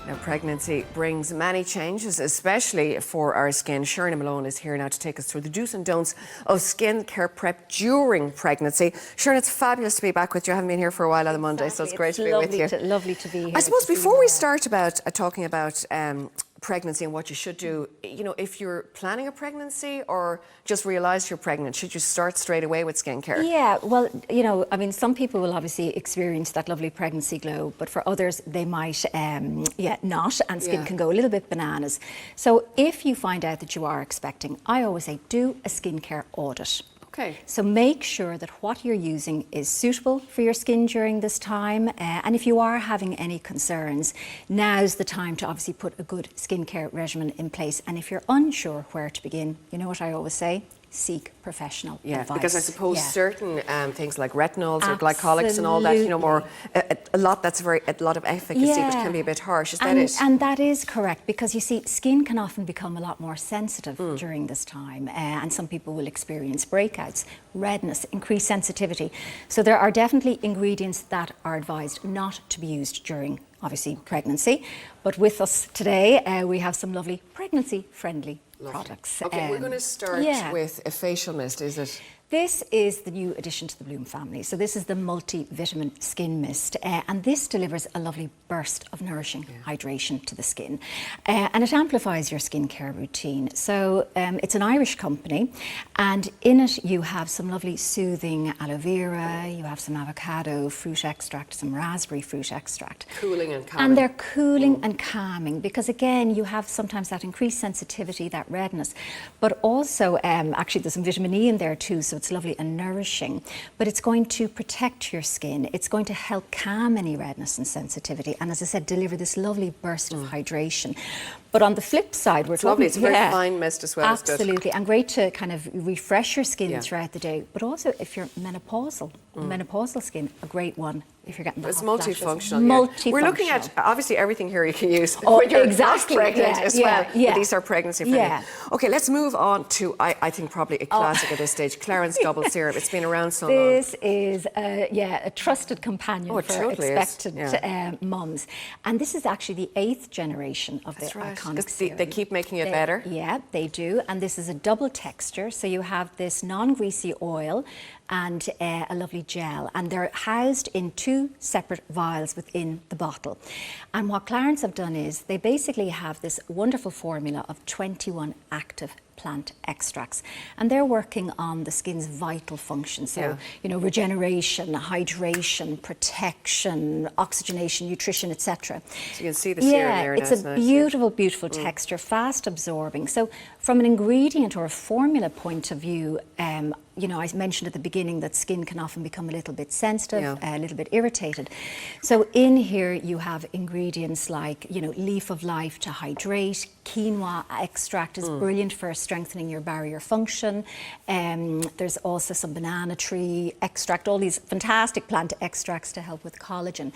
Now, pregnancy brings many changes, especially for our skin. Sharon Malone is here now to take us through the do's and don'ts of skin care prep during pregnancy. Sharon, it's fabulous to be back with you. I haven't been here for a while on a Monday, so it's great to be with you. Lovely to be here. I suppose before we start talking about pregnancy and what you should do, you know, if you're planning a pregnancy or just realise you're pregnant, should you start straight away with skincare? Yeah, well, you know, I mean, some people will obviously experience that lovely pregnancy glow, but for others, they might, not, and skin can go a little bit bananas. So if you find out that you are expecting, I always say, do a skincare audit. Okay. So make sure that what you're using is suitable for your skin during this time. And if you are having any concerns, now's the time to obviously put a good skincare regimen in place. And if you're unsure where to begin, you know what I always say? Seek professional advice. Because I suppose certain things like retinols or glycolics and all that, you know, more a lot of efficacy, but can be a bit harsh. Is that it? And that is correct, because you see, skin can often become a lot more sensitive during this time, and some people will experience breakouts, redness, increased sensitivity. So there are definitely ingredients that are advised not to be used during, obviously, pregnancy. But with us today, we have some lovely pregnancy-friendly products. Okay, we're going to start with a facial mist, is it? This is the new addition to the Bloom family. So this is the multivitamin skin mist, and this delivers a lovely burst of nourishing hydration to the skin, and it amplifies your skincare routine. So it's an Irish company, and in it you have some lovely soothing aloe vera, you have some avocado fruit extract, some raspberry fruit extract. Cooling and calming. And they're cooling and calming, because again, you have sometimes that increased sensitivity, that redness, but also actually there's some vitamin E in there too, so it's lovely and nourishing, but it's going to protect your skin. It's going to help calm any redness and sensitivity, and as I said, deliver this lovely burst of hydration. But on the flip side, we're talking... Lovely, it's a very fine mist as well. Absolutely, and great to kind of refresh your skin throughout the day, but also if you're menopausal skin, a great one if you're getting the It's hot multifunctional. Multifunctional. We're looking at obviously everything here you can use when you're exactly. not pregnant as well. Yeah. But these are pregnancy friendly. Okay, let's move on to I think probably a classic at this stage, Clarins Double Serum. It's been around so long. This is a trusted companion for expectant mums, and this is actually the 8th generation of the iconic serum. They keep making it better. Yeah, they do, and this is a double texture. So you have this non-greasy oil and a lovely gel, and they're housed in 2 separate vials within the bottle. And what Clarins have done is they basically have this wonderful formula of 21 active plant extracts, and they're working on the skin's vital functions. So, you know, regeneration, hydration, protection, oxygenation, nutrition, etc. So you can see the serum there. It's a beautiful, beautiful texture, fast absorbing. So from an ingredient or a formula point of view, you know, I mentioned at the beginning that skin can often become a little bit sensitive, a little bit irritated. So in here you have ingredients like, you know, leaf of life to hydrate, quinoa extract is brilliant for strengthening your barrier function. There's also some banana tree extract, all these fantastic plant extracts to help with collagen.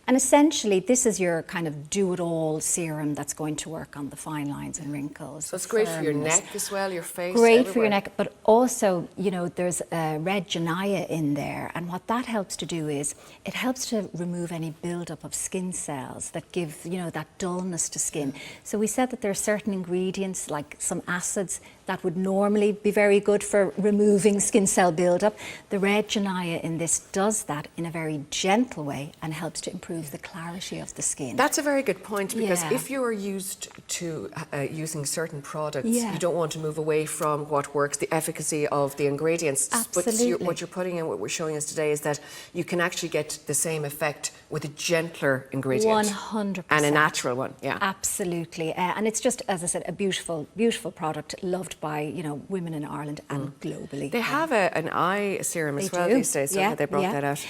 And essentially, this is your kind of do-it-all serum that's going to work on the fine lines and wrinkles. So it's great for your neck as well, your face. Great for your neck, but also, you know, there's red genaya in there, and what that helps to do is it helps to remove any buildup of skin cells that give, you know, that dullness to skin. So we said that there are certain ingredients, like some acids, that would normally be very good for removing skin cell buildup. The red genaya in this does that in a very gentle way and helps to improve the clarity of the skin. That's a very good point, because if you are used to using certain products, you don't want to move away from what works, the efficacy of the ingredients. Absolutely. But what you're putting in, what we're showing us today, is that you can actually get the same effect with a gentler ingredient. 100%. And a natural one, Absolutely. And it's just, as I said, a beautiful, beautiful product, loved by, you know, women in Ireland and globally. They have an eye serum as well these days, so they brought that out.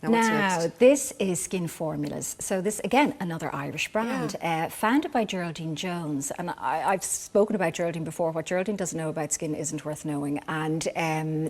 Now this is Skin Formulas. So this, again, another Irish brand, founded by Geraldine Jones. And I've spoken about Geraldine before. What Geraldine doesn't know about skin isn't worth knowing. And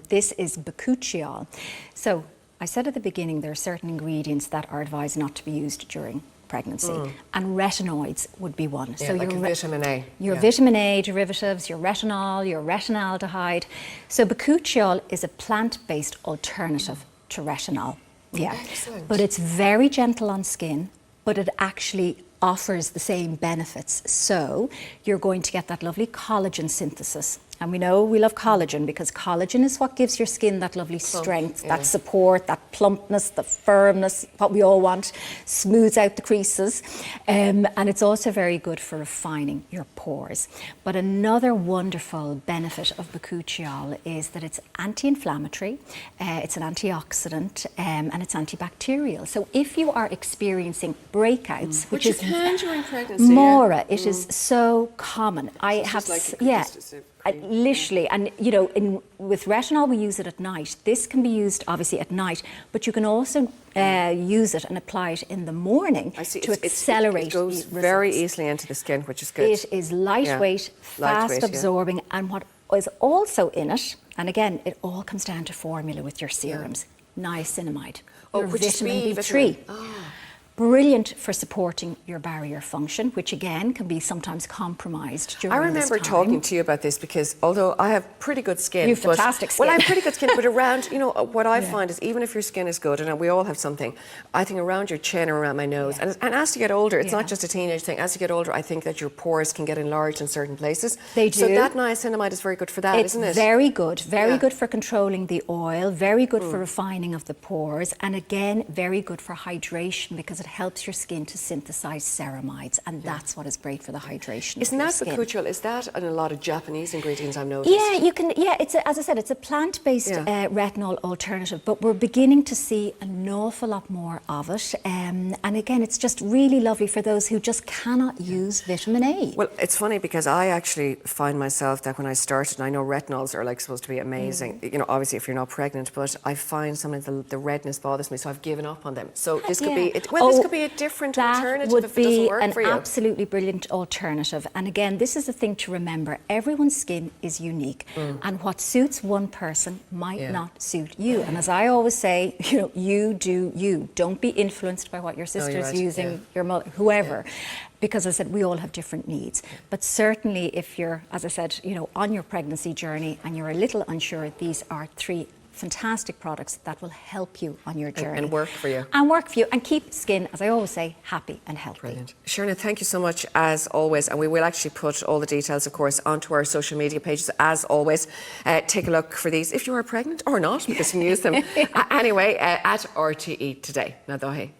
this is Bakuchiol. So I said at the beginning there are certain ingredients that are advised not to be used during pregnancy, and retinoids would be one. So like your vitamin A. Your vitamin A derivatives, your retinol, your retinaldehyde. So Bakuchiol is a plant-based alternative to retinol. Excellent. But it's very gentle on skin, but it actually offers the same benefits. So you're going to get that lovely collagen synthesis. And we know we love collagen because collagen is what gives your skin that lovely strength, that support, that plumpness, the firmness, what we all want, smooths out the creases. And it's also very good for refining your pores. But another wonderful benefit of Bakuchiol is that it's anti-inflammatory, it's an antioxidant, and it's antibacterial. So if you are experiencing breakouts, which is during pregnancy, Maura, it is so common. I have, like literally, and you know, with retinol we use it at night. This can be used obviously at night, but you can also use it and apply it in the morning to accelerate. It goes very easily into the skin, which is good. It is lightweight, fast absorbing, and what is also in it, and again, it all comes down to formula with your serums. Niacinamide, your which vitamin is B3. Brilliant for supporting your barrier function, which again can be sometimes compromised during I remember this time. talking to you about this because although I have pretty good skin, you have fantastic skin. Well, I have pretty good skin, but around, you know, what I find is even if your skin is good, and we all have something, I think around your chin or around my nose, and as you get older, it's not just a teenage thing. As you get older, I think that your pores can get enlarged in certain places. They do. So that niacinamide is very good for that, isn't it? It's very good. Very good for controlling the oil, very good for refining of the pores, and again, very good for hydration because it helps your skin to synthesize ceramides, and that's what is great for the hydration. Isn't that Bakuchiol? Is that in a lot of Japanese ingredients I've noticed? Yeah, you can. Yeah, it's as I said, it's a plant-based retinol alternative, but we're beginning to see an awful lot more of it. And again, it's just really lovely for those who just cannot use vitamin A. Well, it's funny because I actually find myself that when I started, and I know retinols are like supposed to be amazing. You know, obviously if you're not pregnant, but I find sometimes the redness bothers me, so I've given up on them. So this could be. This could be a different alternative would if it doesn't be work an for you. absolutely brilliant alternative. And again, this is the thing to remember. Everyone's skin is unique, and what suits one person might not suit you. And as I always say, you know, you do you. Don't be influenced by what your sister's using, your mother, whoever. Because as I said, we all have different needs. But certainly if you're, as I said, you know, on your pregnancy journey and you're a little unsure, these are 3 fantastic products that will help you on your journey. And work for you. And work for you, and keep skin, as I always say, happy and healthy. Brilliant. Sharna, thank you so much as always, and we will actually put all the details, of course, onto our social media pages as always. Take a look for these if you are pregnant or not, because you can use them anyway at RTE today. Na dóigh.